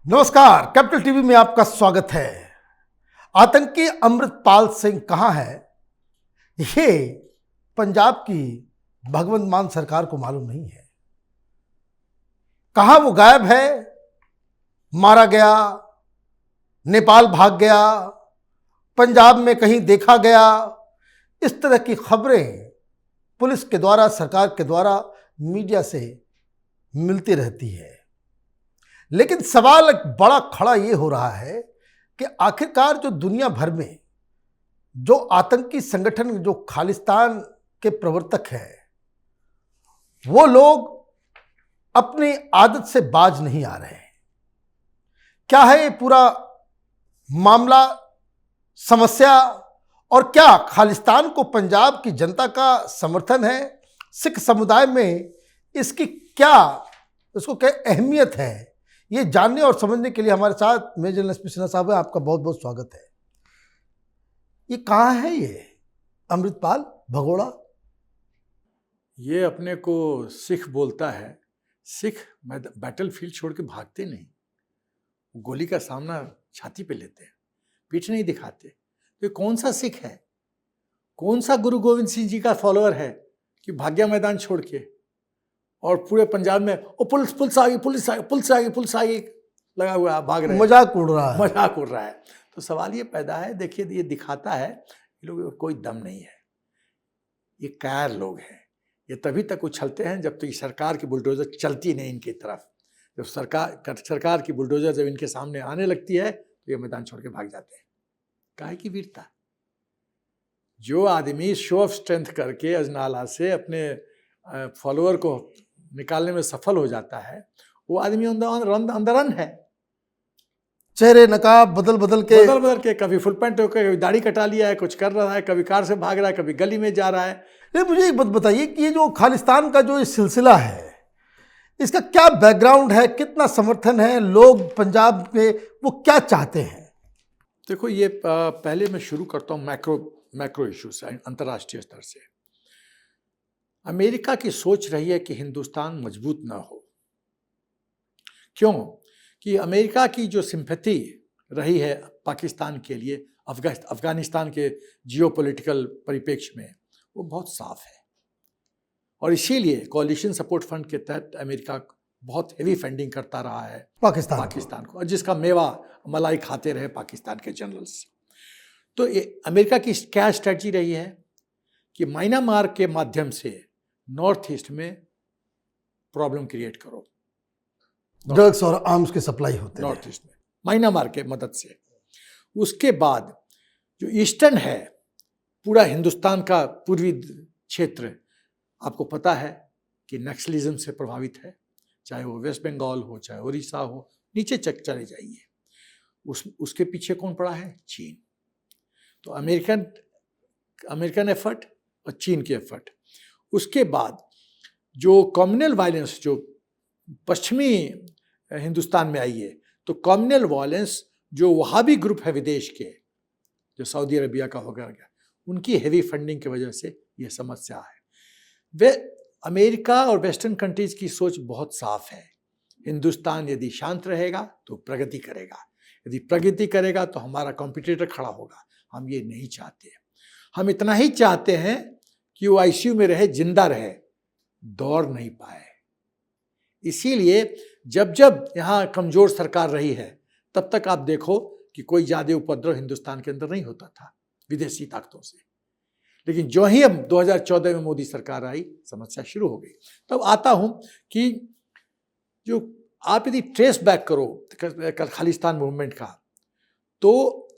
नमस्कार, capital TV में आपका स्वागत है। आतंकी अमृतपाल सिंह कहां है, ये पंजाब की भगवंत मान सरकार को मालूम नहीं है। कहां वो गायब है, मारा गया, नेपाल भाग गया, पंजाब में कहीं देखा गया, इस तरह की खबरें पुलिस के द्वारा, सरकार के द्वारा मीडिया से मिलती रहती है। लेकिन सवाल एक बड़ा खड़ा ये हो रहा है कि आखिरकार जो दुनिया भर में जो आतंकी संगठन, जो खालिस्तान के प्रवर्तक हैं, वो लोग अपनी आदत से बाज नहीं आ रहे हैं। क्या है ये पूरा मामला, समस्या, और क्या खालिस्तान को पंजाब की जनता का समर्थन है? सिख समुदाय में इसकी क्या, इसको क्या अहमियत है, ये जानने और समझने के लिए हमारे साथ मेजर एसपी सिन्हा साहब है। आपका बहुत बहुत स्वागत है। ये कहाँ है ये अमृतपाल भगोड़ा? ये अपने को सिख बोलता है। सिख बैटल फील्ड छोड़ के भागते नहीं, गोली का सामना छाती पे लेते हैं, पीठ नहीं दिखाते। तो ये कौन सा सिख है, कौन सा गुरु गोविंद सिंह जी का फॉलोअर है कि भाग्य मैदान छोड़ के और पूरे पंजाब में ओ पुलिस पुलिस आ गई, पुलिस आ गई, पुलिस आ गई, पुलिस आ गई लगा हुआ है, भाग रहे हैं, मजाक उड़ रहा है, मजाक उड़ रहा है। तो सवाल ये पैदा है, देखिए ये दिखाता है ये लोग कोई दम नहीं है, ये कायर लोग हैं। ये तभी तक उछलते हैं जब तक ये सरकार की बुलडोजर चलती नहीं इनकी तरफ। जब सरकार की बुलडोजर जब इनके सामने आने लगती है तो ये मैदान छोड़ के भाग जाते हैं। काहे की वीरता? जो आदमी शो ऑफ स्ट्रेंथ करके अजनाला से अपने फॉलोअर को निकालने में सफल हो जाता है, वो आदमी अंदरन है। चेहरे नकाब बदल बदल के कभी फुल पैंट होकर, कभी दाढ़ी कटा लिया है, कुछ कर रहा है, कभी कार से भाग रहा है, कभी गली में जा रहा है। लेकिन मुझे एक बात बताइए कि ये जो खालिस्तान का जो ये सिलसिला है, इसका क्या बैकग्राउंड है, कितना समर्थन है, लोग पंजाब में वो क्या चाहते हैं? देखो, ये पहले मैं शुरू करता हूँ मैक्रो इशू से, अंतर्राष्ट्रीय स्तर से। अमेरिका की सोच रही है कि हिंदुस्तान मजबूत ना हो। क्यों? कि अमेरिका की जो सिंपैथी रही है पाकिस्तान के लिए अफगानिस्तान के जियोपॉलिटिकल परिप्रेक्ष्य में, वो बहुत साफ है। और इसीलिए कॉलिशन सपोर्ट फंड के तहत अमेरिका बहुत हेवी फंडिंग करता रहा है पाकिस्तान को, और जिसका मेवा मलाई खाते रहे पाकिस्तान के जनरल्स। तो ये अमेरिका की क्या स्ट्रेटजी रही है कि म्यांमार के माध्यम से नॉर्थ ईस्ट में प्रॉब्लम क्रिएट करो, ड्रग्स और आर्म्स के सप्लाई होते हैं नॉर्थ ईस्ट में म्यांमार के मदद से। उसके बाद जो ईस्टर्न है, पूरा हिंदुस्तान का पूर्वी क्षेत्र, आपको पता है कि नक्सलिज्म से प्रभावित है, चाहे वो वेस्ट बंगाल हो, चाहे उड़ीसा हो, नीचे चले जाइए। उसके पीछे कौन पड़ा है? चीन। तो अमेरिकन एफर्ट और चीन की एफर्ट। उसके बाद जो कम्युनल वायलेंस जो पश्चिमी हिंदुस्तान में आई है, तो कम्युनल वायलेंस जो वहाबी ग्रुप है विदेश के, जो सऊदी अरबिया का हो गया, उनकी हेवी फंडिंग की वजह से ये समस्या है। वे अमेरिका और वेस्टर्न कंट्रीज की सोच बहुत साफ है। हिंदुस्तान यदि शांत रहेगा तो प्रगति करेगा, यदि प्रगति करेगा तो हमारा कॉम्पिटिटर खड़ा होगा। हम ये नहीं चाहते। हम इतना ही चाहते हैं कि वो आईसीयू में रहे, जिंदा रहे, दौड़ नहीं पाए। इसीलिए जब जब यहाँ कमजोर सरकार रही है, तब तक आप देखो कि कोई ज्यादा उपद्रव हिंदुस्तान के अंदर नहीं होता था विदेशी ताकतों से। लेकिन जो ही अब 2014 में मोदी सरकार आई, समस्या शुरू हो गई। तब आता हूं कि जो आप यदि ट्रेस बैक करो खालिस्तान मूवमेंट का, तो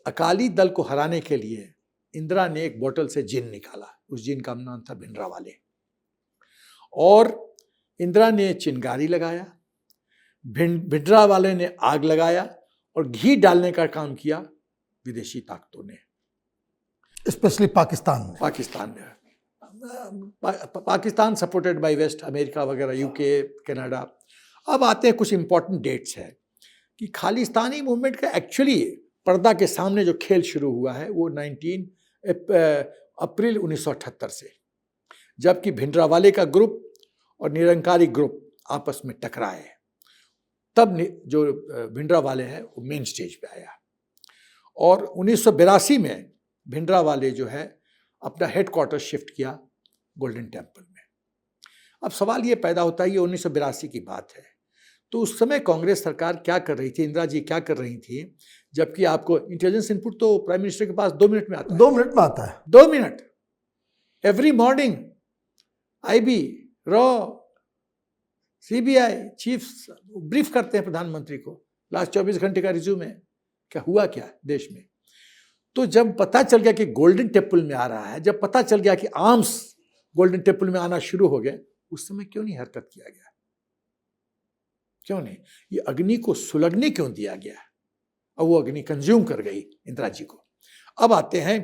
अकाली दल को हराने के लिए इंदिरा ने एक बोतल से जिन निकाला। उस जिन का नाम था भिंडरावाले। और इंदिरा ने चिंगारी लगाया, भिंडरावाले ने आग लगाया, और घी डालने का काम किया विदेशी ताकतों ने, specially Pakistan supported by west, America वगैरह, यूके, कनाडा। अब आते हैं कुछ इंपॉर्टेंट डेट्स है कि खालिस्तानी मूवमेंट का एक्चुअली पर्दा के सामने जो खेल शुरू हुआ है वो 19 अप्रैल 1978 से, जबकि भिंडरावाले का ग्रुप और निरंकारी ग्रुप आपस में टकराए। तब जो भिंडरावाले है वो मेन स्टेज पे आया। और 1982 में भिंडरावाले जो है अपना हेडक्वार्टर शिफ्ट किया गोल्डन टेम्पल में। अब सवाल ये पैदा होता है, ये 1982 की बात है, तो उस समय कांग्रेस सरकार क्या कर रही थी, इंदिरा जी क्या कर रही थी, जबकि आपको इंटेलिजेंस इनपुट तो प्राइम मिनिस्टर के पास 2 मिनट में आता है। 2 मिनट में आता है। 2 minute every morning IB, raw, CBI chief brief करते हैं प्रधानमंत्री को लास्ट 24 घंटे का रिज्यूम है, क्या हुआ क्या देश में। तो जब पता चल गया कि गोल्डन टेम्पल में आ रहा है, जब पता चल गया कि आर्म्स गोल्डन टेम्पल में आना शुरू हो गए, उस समय क्यों नहीं हरकत किया गया, क्यों नहीं, ये अग्नि को सुलगने क्यों दिया गया। अब वो अग्नि कंज्यूम कर गई इंदिरा जी को। अब आते हैं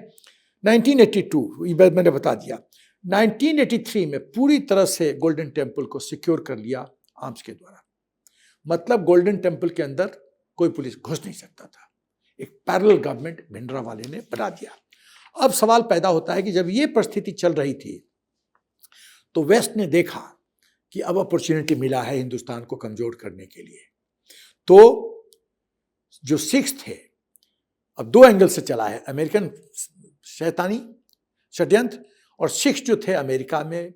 1982, ये बात मैंने बता दिया। 1983 में पूरी तरह से गोल्डन टेम्पल को सिक्योर कर लिया आर्म्स के द्वारा, मतलब गोल्डन टेम्पल के अंदर कोई पुलिस घुस नहीं सकता था। एक पैरेलल गवर्नमेंट भिंडरावाले ने बना दिया। अब सवाल पैदा होता है कि जब ये परिस्थिति चल रही थी तो वेस्ट ने देखा कि अब अपॉर्चुनिटी मिला है हिंदुस्तान को कमजोर करने के लिए। तो जो सिख्स थे, अब 2 एंगल से चला है, अमेरिकन शैतानी षड्यंत्र, और सिख्स जो थे अमेरिका में,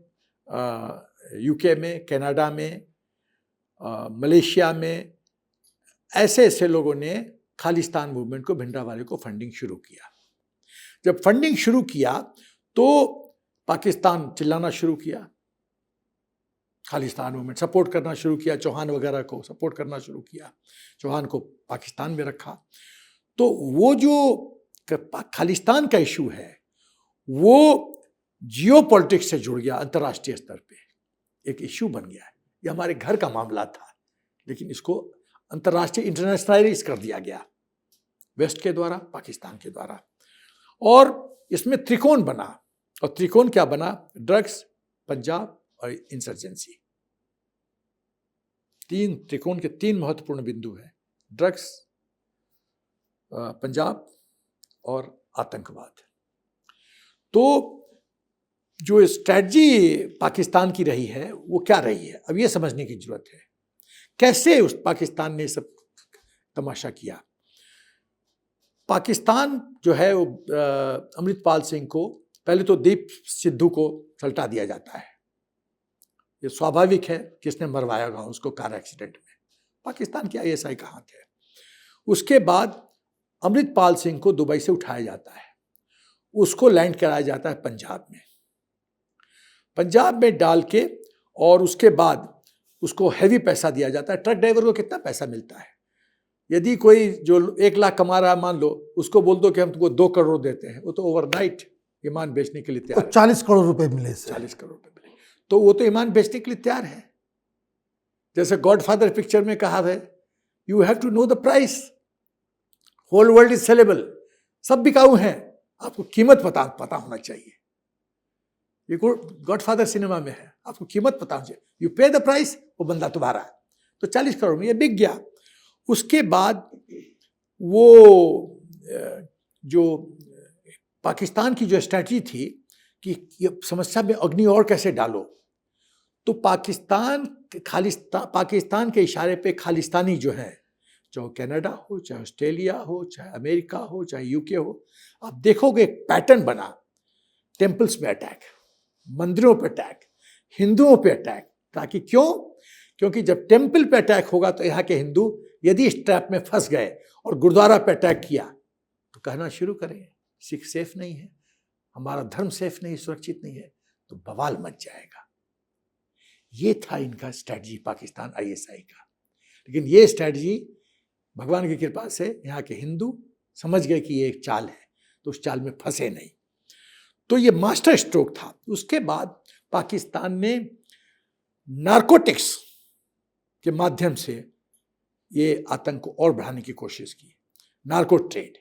यूके में, कनाडा में, मलेशिया में, ऐसे ऐसे लोगों ने खालिस्तान मूवमेंट को, भिंडरावाले को फंडिंग शुरू किया। जब फंडिंग शुरू किया तो पाकिस्तान चिल्लाना शुरू किया, खालिस्तान मूवमेंट सपोर्ट करना शुरू किया, चौहान वगैरह को सपोर्ट करना शुरू किया, चौहान को पाकिस्तान में रखा। तो वो जो खालिस्तान का इशू है वो जियो पॉलिटिक्स से जुड़ गया, अंतर्राष्ट्रीय स्तर पे एक इशू बन गया है। ये हमारे घर का मामला था, लेकिन इसको अंतर्राष्ट्रीय इंटरनेशनलाइज कर दिया गया वेस्ट के द्वारा, पाकिस्तान के द्वारा, और इसमें त्रिकोण बना। और त्रिकोण क्या बना, ड्रग्स, पंजाब और इंसर्जेंसी। 3 त्रिकोण के 3 महत्वपूर्ण बिंदु हैं, ड्रग्स, पंजाब और आतंकवाद। तो जो स्ट्रैटेजी पाकिस्तान की रही है वो क्या रही है, अब ये समझने की जरूरत है कैसे उस पाकिस्तान ने सब तमाशा किया। पाकिस्तान जो है वो अमृतपाल सिंह को, पहले तो दीप सिद्धू को सल्टा दिया जाता है, ये स्वाभाविक है, किसने मरवाया होगा उसको कार एक्सीडेंट में, पाकिस्तान के ISI का हाथ है। उसके बाद अमृतपाल सिंह को दुबई से उठाया जाता है, उसको लैंड कराया जाता है पंजाब में, पंजाब में डाल के, और उसके बाद उसको हैवी पैसा दिया जाता है। ट्रक ड्राइवर को कितना पैसा मिलता है, यदि कोई जो 1 लाख कमा रहा है मान लो, उसको बोल दो कि हम तुमको 2 करोड़ देते हैं, वो तो ओवरनाइट ईमान बेचने के लिए तैयार है। 40 करोड़ रुपए मिले, 40 करोड़ रुपए मिले, तो वो तो ईमान बेचने के लिए तैयार है। जैसे गॉडफादर पिक्चर में कहा है, you have to know the price, whole world is saleable, सब बिकाऊ हैं, आपको कीमत पता होना चाहिए। ये गॉडफादर सिनेमा में है, आपको कीमत पता होना चाहिए, यू पे द प्राइस, वो बंदा तुम्हारा है। तो 40 करोड़ में ये बिक गया। उसके बाद वो जो पाकिस्तान की जो स्ट्रैटेजी थी कि ये समस्या में अग्नि और कैसे डालो, तो पाकिस्तान के इशारे पे खालिस्तानी जो है, चाहे कनाडा हो, चाहे ऑस्ट्रेलिया हो, चाहे अमेरिका हो, चाहे यूके हो, आप देखोगे एक पैटर्न बना, टेम्पल्स पे अटैक, मंदिरों पे अटैक, हिंदुओं पे अटैक। ताकि क्योंकि जब टेम्पल पे अटैक होगा तो यहाँ के हिंदू यदि इस ट्रैप में फंस गए और गुरुद्वारा पे अटैक किया तो कहना शुरू करेंगे सिख सेफ नहीं है, हमारा धर्म सेफ नहीं, सुरक्षित नहीं है, तो बवाल मच जाएगा। ये था इनका स्ट्रैटेजी पाकिस्तान ISI का। लेकिन ये स्ट्रैटेजी भगवान की कृपा से यहाँ के हिंदू समझ गए कि ये एक चाल है, तो उस चाल में फंसे नहीं। तो ये मास्टर स्ट्रोक था। उसके बाद पाकिस्तान ने नारकोटिक्स के माध्यम से ये आतंक को और बढ़ाने की कोशिश की, नार्को ट्रेड।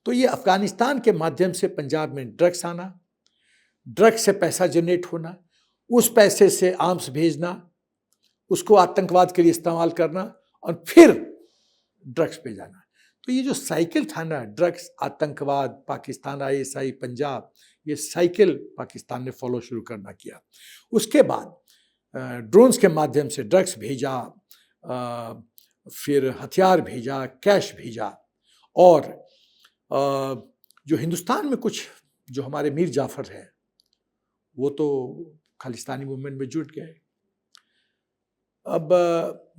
तो ये अफगानिस्तान के माध्यम से पंजाब में ड्रग्स आना, ड्रग्स से पैसा जनरेट होना, उस पैसे से आर्म्स भेजना, उसको आतंकवाद के लिए इस्तेमाल करना और फिर ड्रग्स पे जाना। तो ये जो साइकिल था ना, ड्रग्स, आतंकवाद, पाकिस्तान ISI, पंजाब, ये साइकिल पाकिस्तान ने फॉलो शुरू करना किया। उसके बाद ड्रोन्स के माध्यम से ड्रग्स भेजा, फिर हथियार भेजा, कैश भेजा, और जो हिंदुस्तान में कुछ जो हमारे मीर जाफर हैं वो तो खालिस्तानी मूवमेंट में जुट गए। अब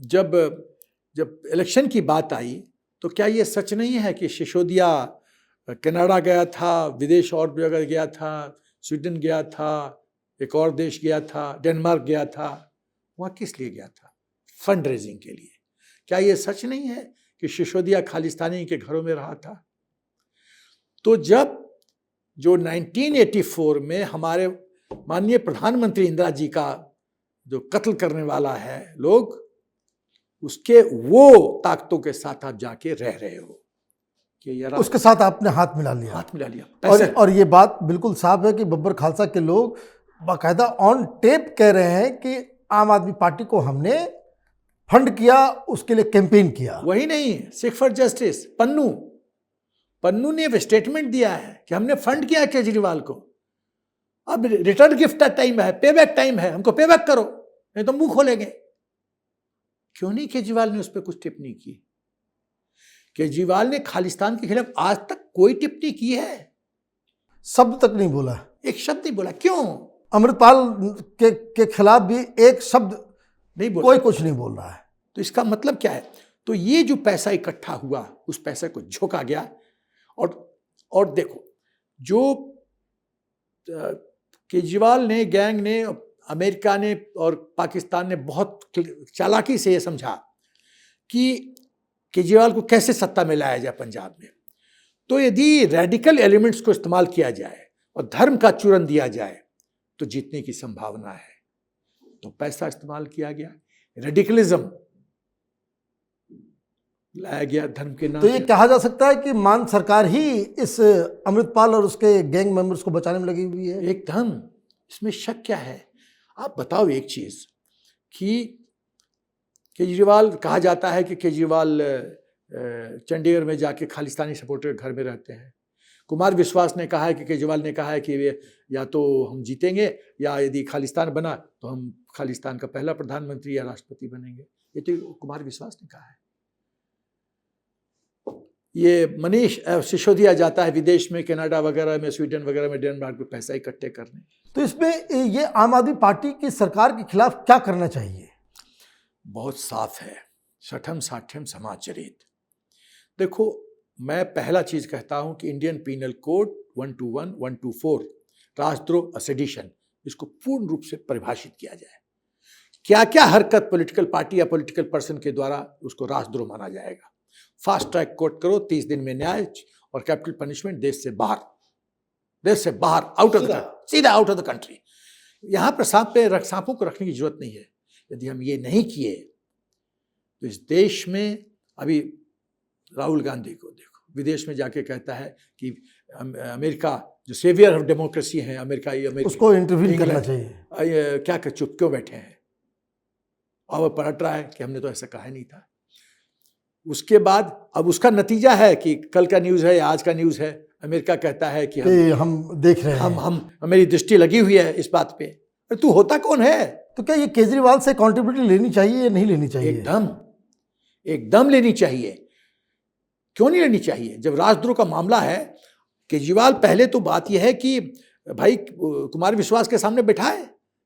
जब इलेक्शन की बात आई तो क्या ये सच नहीं है कि सिसोदिया कनाडा गया था, विदेश और जगह गया था, स्वीडन गया था, एक और देश गया था, डेनमार्क गया था, वहाँ किस लिए गया था? फंड रेजिंग के लिए। क्या ये सच नहीं है कि सिसोदिया खालिस्तानी के घरों में रहा था? तो जब जो 1984 में हमारे माननीय प्रधानमंत्री इंदिरा जी का जो कत्ल करने वाला है लोग, उसके वो ताकतों के साथ आप जाके रह रहे हो कि यार उसके साथ आपने हाथ मिला लिया। हाथ मिला लिया। और ये बात बिल्कुल साफ है कि बब्बर खालसा के लोग बाकायदा ऑन टेप कह रहे हैं कि आम आदमी पार्टी को हमने फंड किया, उसके लिए कैंपेन किया। वही नहीं, सिख फॉर जस्टिस पन्नू ने स्टेटमेंट दिया है कि हमने फंड किया केजरीवाल को। अब रिटर्न गिफ्ट का टाइम है, पे बैक टाइम है, हमको पे बैक करो नहीं तो मुंह खोलेंगे। क्यों नहीं केजरीवाल ने उस पर कुछ टिप्पणी की? केजरीवाल ने खालिस्तान के खिलाफ आज तक कोई टिप्पणी की है? शब्द तक नहीं बोला, एक शब्द नहीं बोला। क्यों? अमृतपाल के खिलाफ भी एक शब्द नहीं बोला, कोई कुछ नहीं बोल रहा है। तो इसका मतलब क्या है? तो ये जो पैसा इकट्ठा हुआ, उस पैसे को झोंका गया। और देखो, जो केजरीवाल ने, गैंग ने, अमेरिका ने और पाकिस्तान ने बहुत चालाकी से ये समझा कि केजरीवाल को कैसे सत्ता में लाया जाए पंजाब में। तो यदि रेडिकल एलिमेंट्स को इस्तेमाल किया जाए और धर्म का चूरन दिया जाए तो जीतने की संभावना है। तो पैसा इस्तेमाल किया गया, रेडिकलिज्म लाया गया धर्म के नाम। तो ये कहा जा सकता है कि मान सरकार ही इस अमृतपाल और उसके गैंग मेंबर्स को बचाने में लगी हुई है। एकदम, इसमें शक क्या है? आप बताओ एक चीज कि केजरीवाल, कहा जाता है कि केजरीवाल चंडीगढ़ में जाके खालिस्तानी सपोर्टर के घर में रहते हैं। कुमार विश्वास ने कहा है कि केजरीवाल ने कहा है कि वे या तो हम जीतेंगे या यदि खालिस्तान बना तो हम खालिस्तान का पहला प्रधानमंत्री या राष्ट्रपति बनेंगे। ये तो कुमार विश्वास ने कहा है। ये मनीष सिसोदिया जाता है विदेश में, कनाडा वगैरह में, स्वीडन वगैरह में, डेनमार्क में पैसा इकट्ठे करने। तो इसमें ये आम आदमी पार्टी की सरकार के खिलाफ क्या करना चाहिए? बहुत साफ है, छठम साठ्यम समाचरित। देखो, मैं पहला चीज कहता हूं कि इंडियन पीनल कोड 121, 124 राष्ट्रद्रोह, सेडिशन, इसको पूर्ण रूप से परिभाषित किया जाए। क्या क्या हरकत पॉलिटिकल पार्टी या पॉलिटिकल पर्सन के द्वारा उसको राष्ट्रद्रोह माना जाएगा। फास्ट ट्रैक कोर्ट करो, 30 दिन में न्याय और कैपिटल पनिशमेंट, देश से बाहर, आउट ऑफ द, सीधा आउट ऑफ द कंट्री। यहां पर सांपों को रखने की जरूरत नहीं है। यदि हम ये नहीं किए तो इस देश में, अभी राहुल गांधी को देखो, विदेश में जाके कहता है कि अमेरिका जो सेवियर ऑफ डेमोक्रेसी है, अमेरिका उसको इंटरव्यू करना चाहिए। क्या कर चुप क्यों बैठे हैं? और वो पलट रहा है कि हमने तो ऐसा कहा नहीं था। उसके बाद अब उसका नतीजा है कि कल का न्यूज़ है या आज का न्यूज़ है, अमेरिका कहता है कि हम देख रहे हैं, हम मेरी दृष्टि लगी हुई है इस बात पे। तू होता कौन है? तो क्या ये केजरीवाल से अकाउंटेबिलिटी लेनी चाहिए या नहीं लेनी चाहिए? एकदम लेनी चाहिए। क्यों नहीं लेनी चाहिए? जब राजद्रोह का मामला है, केजरीवाल पहले तो बात यह है कि भाई कुमार विश्वास के सामने बैठाए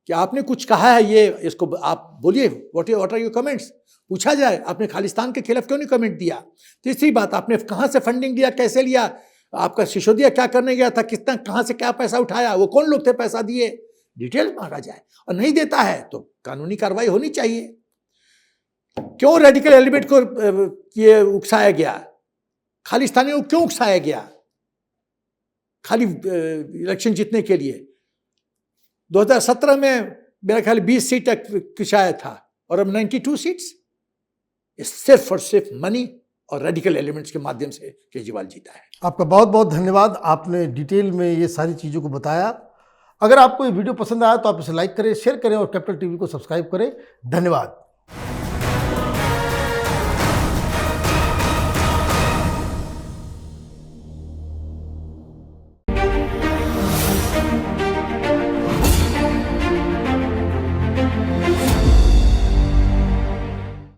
कि आपने कुछ कहा है, ये इसको आप बोलिए, व्हाट आर योर कमेंट्स, पूछा जाए आपने खालिस्तान के खिलाफ क्यों नहीं कमेंट दिया। तीसरी बात, आपने कहाँ से फंडिंग लिया, कैसे लिया, आपका सिसोदिया क्या करने गया था, कितना, कहाँ से क्या पैसा उठाया, वो कौन लोग थे पैसा दिए, डिटेल मांगा जाए। और नहीं देता है तो कानूनी कार्रवाई होनी चाहिए। क्यों रेडिकल एलिमेंट को ये उकसाया गया, खालिस्तानियों को क्यों उकसाया गया खाली इलेक्शन जीतने के लिए? 2017 में मेरा ख्याल 20 सीट किशाया था और अब 92 सीट्स। सिर्फ और सिर्फ मनी और रेडिकल एलिमेंट्स के माध्यम से केजरीवाल जीता है। आपका बहुत बहुत धन्यवाद, आपने डिटेल में ये सारी चीज़ों को बताया। अगर आपको ये वीडियो पसंद आया तो आप इसे लाइक करें, शेयर करें और कैपिटल टीवी को सब्सक्राइब करें। धन्यवाद।